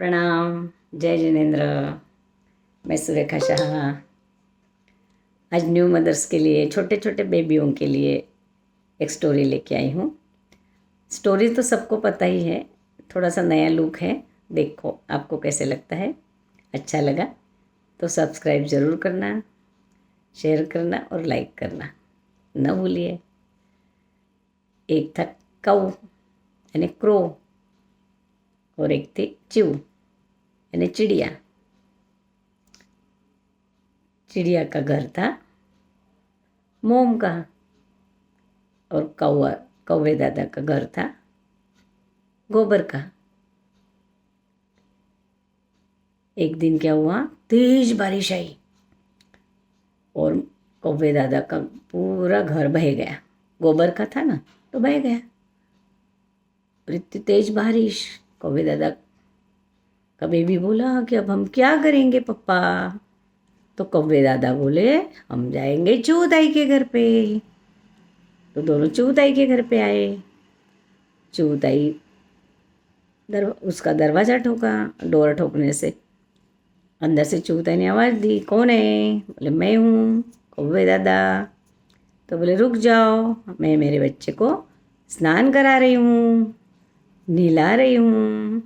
प्रणाम। जय जिनेन्द्र। मैं सुरेखा शाह आज न्यू मदर्स के लिए, छोटे छोटे बेबियों के लिए एक स्टोरी लेके आई हूँ। स्टोरी तो सबको पता ही है, थोड़ा सा नया लुक है। देखो आपको कैसे लगता है। अच्छा लगा तो सब्सक्राइब ज़रूर करना, शेयर करना और लाइक करना न भूलिए। एक था कौ यानी क्रो, और एक थी चिव यानी चिड़िया। चिड़िया का घर था मोम का, और कौवे दादा का घर था गोबर का। एक दिन क्या हुआ, तेज बारिश आई और कौवे दादा का पूरा घर बह गया। गोबर का था ना, तो बह गया। और इतनी तेज बारिश, कौवे दादा का बेबी बोला कि अब हम क्या करेंगे पप्पा। तो कौवे दादा बोले हम जाएंगे चूताई के घर पे। तो दोनों चूताई के घर पे आए। चूताई उसका दरवाज़ा ठोका। डोर ठोकने से अंदर से चूते ने आवाज़ दी, कौन है? बोले मैं हूँ कौवे दादा। तो बोले रुक जाओ, मैं मेरे बच्चे को स्नान करा रही हूँ, नहला रही हूँ।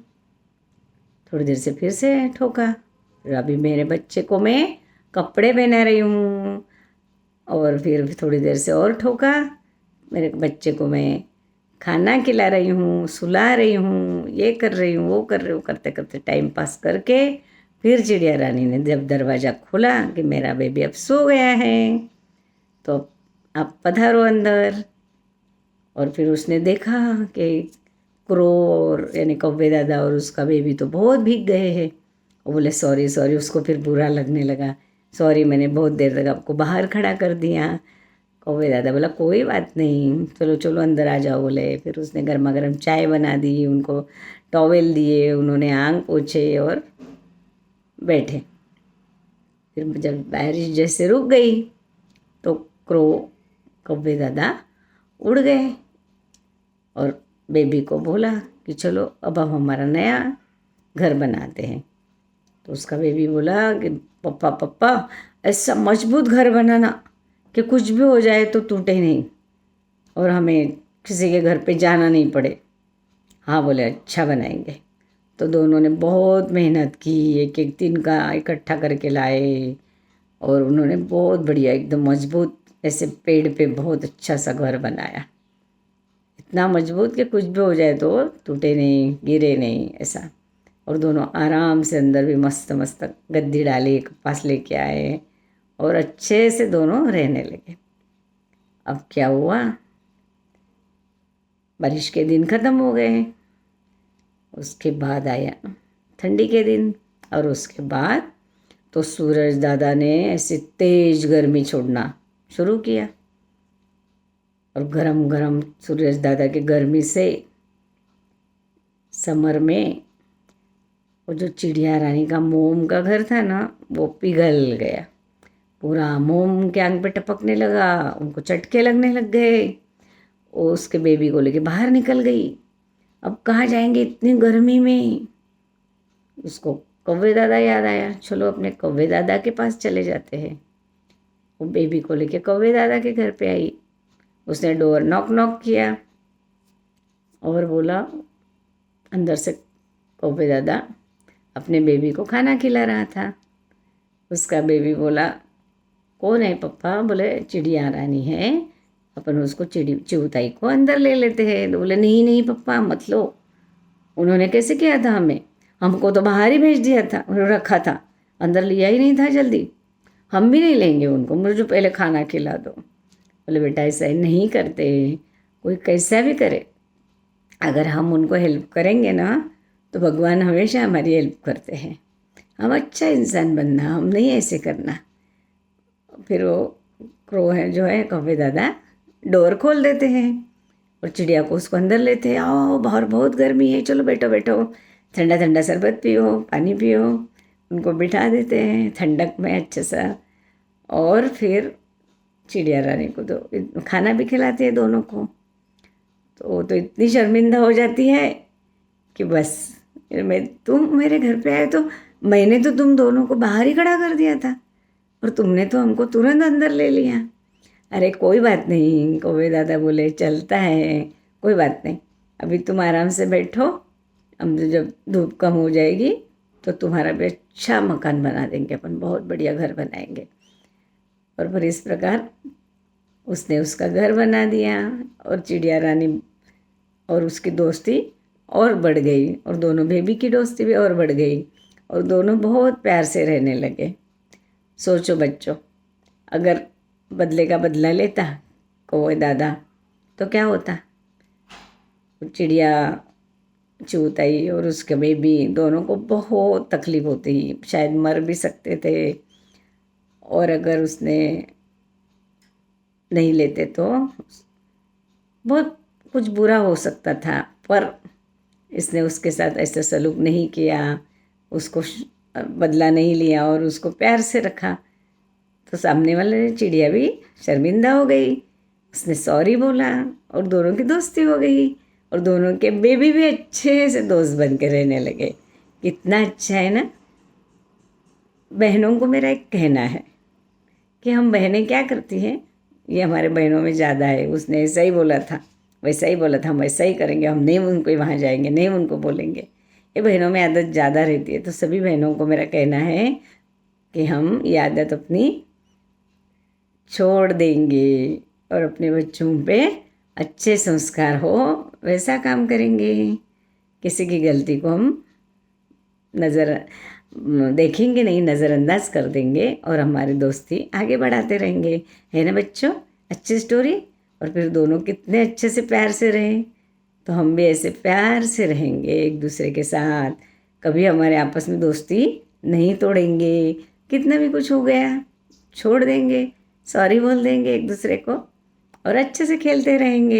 थोड़ी देर से फिर से ठोका। फिर अभी मेरे बच्चे को मैं कपड़े पहना रही हूँ। और फिर थोड़ी देर से और ठोका। मेरे बच्चे को मैं खाना खिला रही हूँ, सुला रही हूँ, ये कर रही हूँ, वो कर रही हूँ। करते करते टाइम पास करके फिर चिड़िया रानी ने जब दरवाज़ा खोला कि मेरा बेबी अब सो गया है, तो आप पधारो अंदर। और फिर उसने देखा कि क्रो और यानी कौवे दादा और उसका बेबी तो बहुत भीग गए हैं। वो बोले सॉरी सॉरी, उसको फिर बुरा लगने लगा। सॉरी, मैंने बहुत देर तक आपको बाहर खड़ा कर दिया। कौवे दादा बोला कोई बात नहीं, चलो चलो अंदर आ जाओ। बोले फिर उसने गर्मा गर्म चाय बना दी, उनको टॉवेल दिए, उन्होंने आंग पोछे और बैठे। फिर जब बारिश जैसे रुक गई तो क्रो कौवे दादा उड़ गए और बेबी को बोला कि चलो अब हम हमारा नया घर बनाते हैं। तो उसका बेबी बोला कि पप्पा पप्पा ऐसा मजबूत घर बनाना कि कुछ भी हो जाए तो टूटे नहीं और हमें किसी के घर पे जाना नहीं पड़े। हाँ बोले अच्छा बनाएंगे। तो दोनों ने बहुत मेहनत की, एक एक दिन का इकट्ठा करके लाए और उन्होंने बहुत बढ़िया एकदम मजबूत ऐसे पेड़ पे बहुत अच्छा सा घर बनाया। इतना मजबूत कि कुछ भी हो जाए तो टूटे नहीं, गिरे नहीं ऐसा। और दोनों आराम से अंदर भी मस्त मस्त गद्दी डाली, एक पास लेके आए और अच्छे से दोनों रहने लगे। अब क्या हुआ, बारिश के दिन ख़त्म हो गए। उसके बाद आया ठंडी के दिन, और उसके बाद तो सूरज दादा ने ऐसे तेज गर्मी छोड़ना शुरू किया। और गरम गरम सूरज दादा की गर्मी से समर में वो जो चिड़िया रानी का मोम का घर था ना, वो पिघल गया। पूरा मोम के आंग पे टपकने लगा, उनको चटके लगने लग गए। वो उसके बेबी को लेके बाहर निकल गई। अब कहाँ जाएंगे इतनी गर्मी में। उसको कौवे दादा याद आया, चलो अपने कौवे दादा के पास चले जाते हैं। वो बेबी को लेके कौवे दादा के घर पे आई। उसने डोर नॉक नॉक किया और बोला, अंदर से कौवे दादा अपने बेबी को खाना खिला रहा था। उसका बेबी बोला कौन है पप्पा? बोले चिड़िया रानी है, अपन उसको चिड़ताई को अंदर ले लेते हैं। तो बोले नहीं नहीं पप्पा मत लो, उन्होंने कैसे किया था हमें, हमको तो बाहर ही भेज दिया था, रखा था, अंदर लिया ही नहीं था जल्दी। हम भी नहीं लेंगे उनको, मुझे पहले खाना खिला दो। बोले बेटा ऐसा नहीं करते, कोई कैसा भी करे, अगर हम उनको हेल्प करेंगे ना तो भगवान हमेशा हमारी हेल्प करते हैं। हम अच्छा इंसान बनना, हम नहीं ऐसे करना। फिर वो क्रो है जो है कौवे दादा डोर खोल देते हैं और चिड़िया को उसको अंदर लेते हैं। आओ बाहर बहुत गर्मी है, चलो बैठो बैठो, ठंडा ठंडा शरबत पियो, पानी पियो। उनको बिठा देते हैं ठंडक में अच्छे सा। और फिर चिड़िया रानी को तो खाना भी खिलाते हैं दोनों को। तो वो तो इतनी शर्मिंदा हो जाती है कि बस तुम मेरे घर पे आए तो मैंने तो तुम दोनों को बाहर ही खड़ा कर दिया था और तुमने तो हमको तुरंत अंदर ले लिया। अरे कोई बात नहीं, कौवे दादा बोले, चलता है, कोई बात नहीं, अभी तुम आराम से बैठो, हम जब धूप कम हो जाएगी तो तुम्हारा भी अच्छा मकान बना देंगे, अपन बहुत बढ़िया घर बनाएंगे। और फिर इस प्रकार उसने उसका घर बना दिया और चिड़िया रानी और उसकी दोस्ती और बढ़ गई और दोनों बेबी की दोस्ती भी और बढ़ गई और दोनों बहुत प्यार से रहने लगे। सोचो बच्चों, अगर बदले का बदला लेता कौवे दादा तो क्या होता? चिड़िया चूताई और उसके बेबी दोनों को बहुत तकलीफ होती, शायद मर भी सकते थे। और अगर उसने नहीं लेते तो बहुत कुछ बुरा हो सकता था, पर इसने उसके साथ ऐसा सलूक नहीं किया, उसको बदला नहीं लिया और उसको प्यार से रखा। तो सामने वाले चिड़िया भी शर्मिंदा हो गई, उसने सॉरी बोला और दोनों की दोस्ती हो गई और दोनों के बेबी भी अच्छे से दोस्त बन के रहने लगे। कितना अच्छा है ना। बहनों को मेरा एक कहना है कि हम बहनें क्या करती हैं, ये हमारे बहनों में ज़्यादा है। उसने ऐसा ही बोला था, वैसा ही बोला था, हम वैसा ही करेंगे, हम नहीं उनको वहाँ जाएंगे, नहीं उनको बोलेंगे। ये बहनों में आदत ज़्यादा रहती है। तो सभी बहनों को मेरा कहना है कि हम ये आदत अपनी छोड़ देंगे और अपने बच्चों पे अच्छे संस्कार हो वैसा काम करेंगे। किसी की गलती को हम नज़र देखेंगे नहीं, नज़रअंदाज कर देंगे और हमारी दोस्ती आगे बढ़ाते रहेंगे। है ना बच्चों, अच्छी स्टोरी। और फिर दोनों कितने अच्छे से प्यार से रहें, तो हम भी ऐसे प्यार से रहेंगे एक दूसरे के साथ, कभी हमारे आपस में दोस्ती नहीं तोड़ेंगे। कितना भी कुछ हो गया छोड़ देंगे, सॉरी बोल देंगे एक दूसरे को और अच्छे से खेलते रहेंगे।